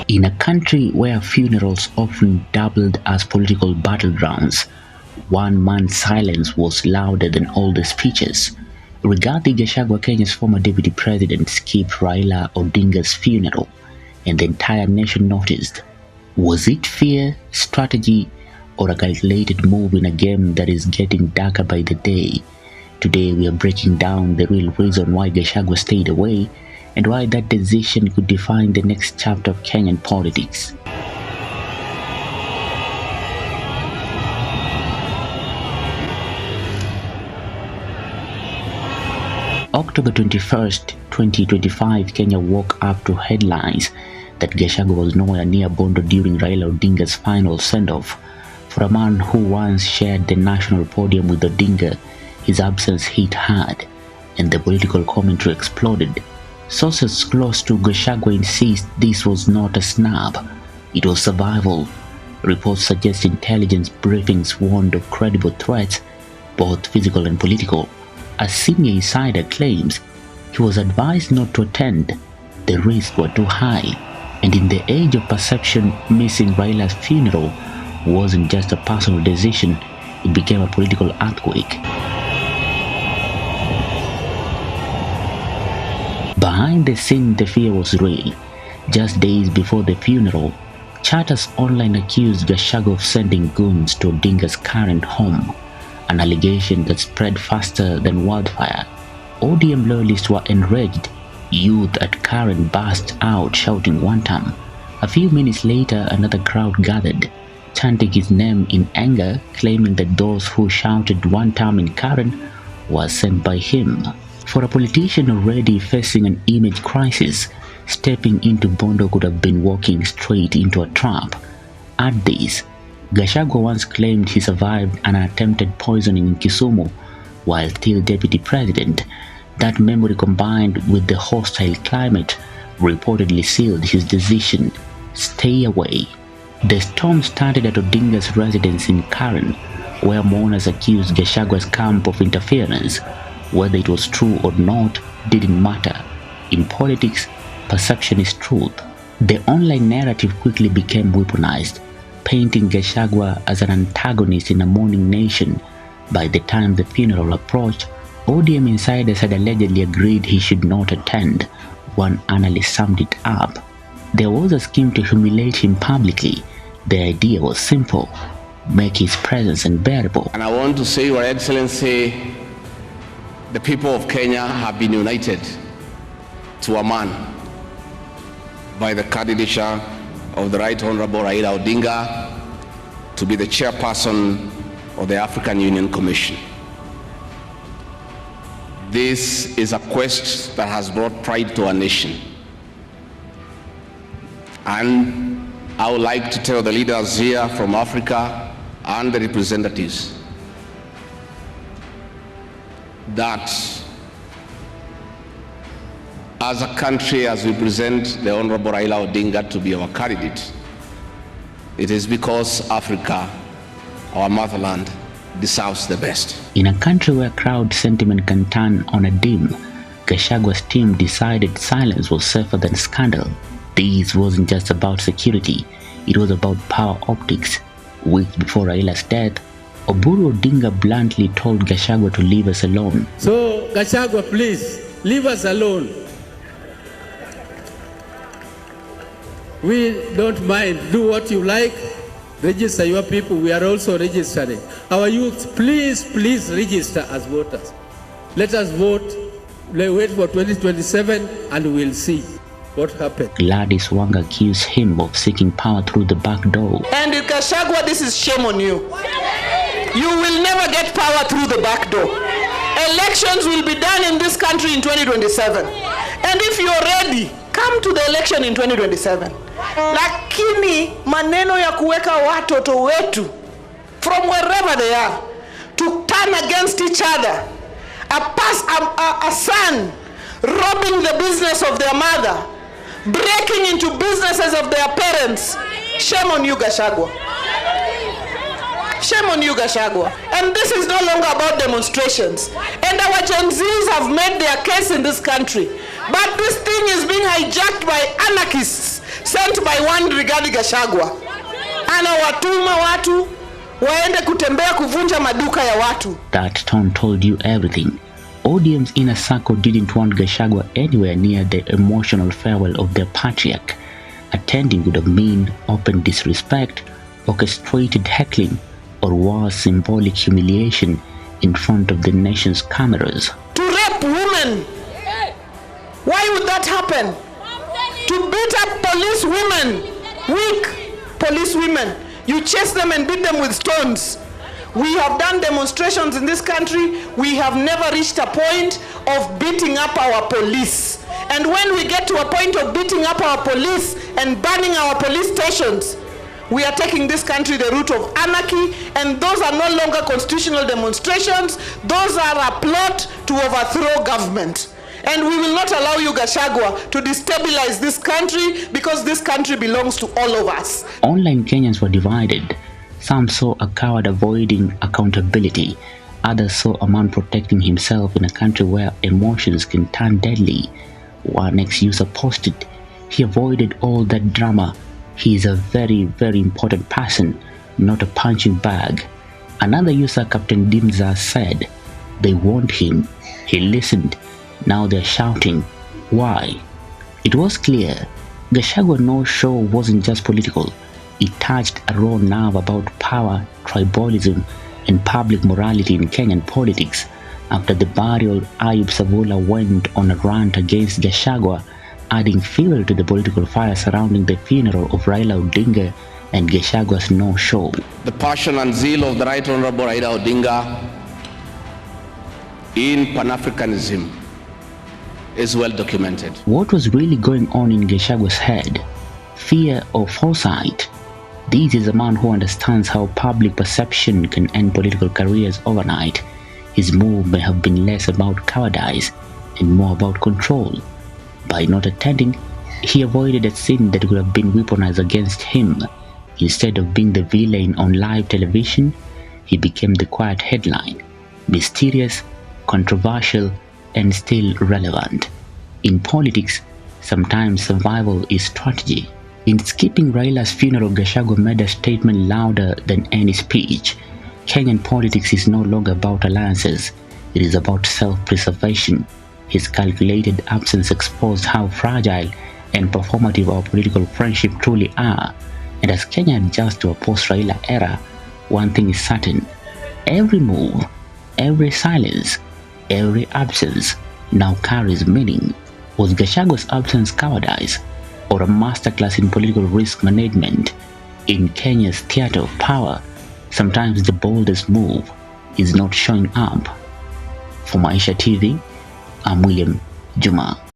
In a country where funerals often doubled as political battlegrounds, one man's silence was louder than all the speeches. Rigathi Gachagua, Kenya's former deputy president, skipped Raila Odinga's funeral, and the entire nation noticed. Was it fear, strategy, or a calculated move in a game that is getting darker by the day? Today we are breaking down the real reason why Gachagua stayed away and why that decision could define the next chapter of Kenyan politics. October 21st, 2025, Kenya woke up to headlines that Gachagua was nowhere near Bondo during Raila Odinga's final send-off. For a man who once shared the national podium with Odinga, his absence hit hard, and the political commentary exploded. Sources close to Gachagua insist this was not a snub, it was survival. Reports suggest intelligence briefings warned of credible threats, both physical and political. A senior insider claims he was advised not to attend, the risks were too high, and in the age of perception, missing Raila's funeral wasn't just a personal decision, it became a political earthquake. Behind the scene, the fear was real. Just days before the funeral, Chatters Online accused Gachagua of sending goons to Odinga's current home, an allegation that spread faster than wildfire. ODM loyalists were enraged. Youth at Karen burst out shouting one term. A few minutes later, another crowd gathered, chanting his name in anger, claiming that those who shouted one term in Karen were sent by him. For a politician already facing an image crisis, stepping into Bondo could have been walking straight into a trap. At this, Gachagua once claimed he survived an attempted poisoning in Kisumu while still deputy president. That memory combined with the hostile climate reportedly sealed his decision: stay away. The storm started at Odinga's residence in Karen, where mourners accused Gachagua's camp of interference. Whether it was true or not didn't matter. In politics, perception is truth. The online narrative quickly became weaponized, painting Gachagua as an antagonist in a mourning nation. By the time the funeral approached, ODM insiders had allegedly agreed he should not attend. One analyst summed it up: there was a scheme to humiliate him publicly. The idea was simple: make his presence unbearable. And I want to say, Your Excellency, the people of Kenya have been united to a man by the candidature of the Right Honorable Raila Odinga to be the chairperson of the African Union Commission. This is a quest that has brought pride to our nation. And I would like to tell the leaders here from Africa and the representatives that as a country, as we present the Honorable Raila Odinga to be our candidate, it is because Africa, our motherland, deserves the best. In a country where crowd sentiment can turn on a dime, Gachagua's team decided silence was safer than scandal. This wasn't just about security, it was about power optics. Weeks before Raila's death, Oburu Odinga bluntly told Gachagua to leave us alone. So, Gachagua, please, leave us alone. We don't mind. Do what you like. Register your people. We are also registering. Our youth, please, please register as voters. Let us vote. Wait for 2027 and we'll see what happens. Gladys Wanga accused him of seeking power through the back door. And Gachagua, this is shame on you. You will never get power through the back door. Elections will be done in this country in 2027. And if you're ready, come to the election in 2027. Lakini maneno ya kuweka watoto wetu from wherever they are to turn against each other, a son robbing the business of their mother, breaking into businesses of their parents. Shame on you, Gachagua. Shame on you, Gachagua. And this is no longer about demonstrations. And our Gen Zs have made their case in this country. But this thing is being hijacked by anarchists sent by one Rigathi Gachagua. Anawatuma watu waende kutembea kuvunja maduka ya watu. That tone told you everything. ODM's inner circle didn't want Gachagua anywhere near the emotional farewell of their patriarch. Attending would have mean open disrespect, orchestrated heckling, or worse, symbolic humiliation in front of the nation's cameras. To rape women. Why would that happen? To beat up police women, weak police women. You chase them and beat them with stones. We have done demonstrations in this country. We have never reached a point of beating up our police. And when we get to a point of beating up our police and burning our police stations, we are taking this country the route of anarchy, and those are no longer constitutional demonstrations. Those are a plot to overthrow government. And we will not allow you, Gachagua, to destabilize this country, because this country belongs to all of us. Online Kenyans were divided. Some saw a coward avoiding accountability. Others saw a man protecting himself in a country where emotions can turn deadly. One ex-user posted, "He avoided all that drama. He is a very, very important person, not a punching bag." Another user, Captain Dimza, said, "They warned him. He listened. Now they're shouting. Why?" It was clear. Gachagua's no-show wasn't just political. It touched a raw nerve about power, tribalism, and public morality in Kenyan politics. After the burial, Ayub Savula went on a rant against Gachagua, adding fuel to the political fire surrounding the funeral of Raila Odinga and Gachagua's no-show. The passion and zeal of the Right Honorable Raila Odinga in Pan-Africanism is well documented. What was really going on in Gachagua's head? Fear or foresight? This is a man who understands how public perception can end political careers overnight. His move may have been less about cowardice and more about control. By not attending, he avoided a sin that could have been weaponized against him. Instead of being the villain on live television, he became the quiet headline, mysterious, controversial, and still relevant. In politics, sometimes survival is strategy. In skipping Raila's funeral, Gachagua made a statement louder than any speech. Kenyan politics is no longer about alliances. It is about self-preservation. His calculated absence exposed how fragile and performative our political friendship truly are. And as Kenya adjusts to a post-Raila era, one thing is certain. Every move, every silence, every absence now carries meaning. Was Gachagua's absence cowardice, or a masterclass in political risk management? In Kenya's theater of power, sometimes the boldest move is not showing up. For Maisha TV, I'm William Juma.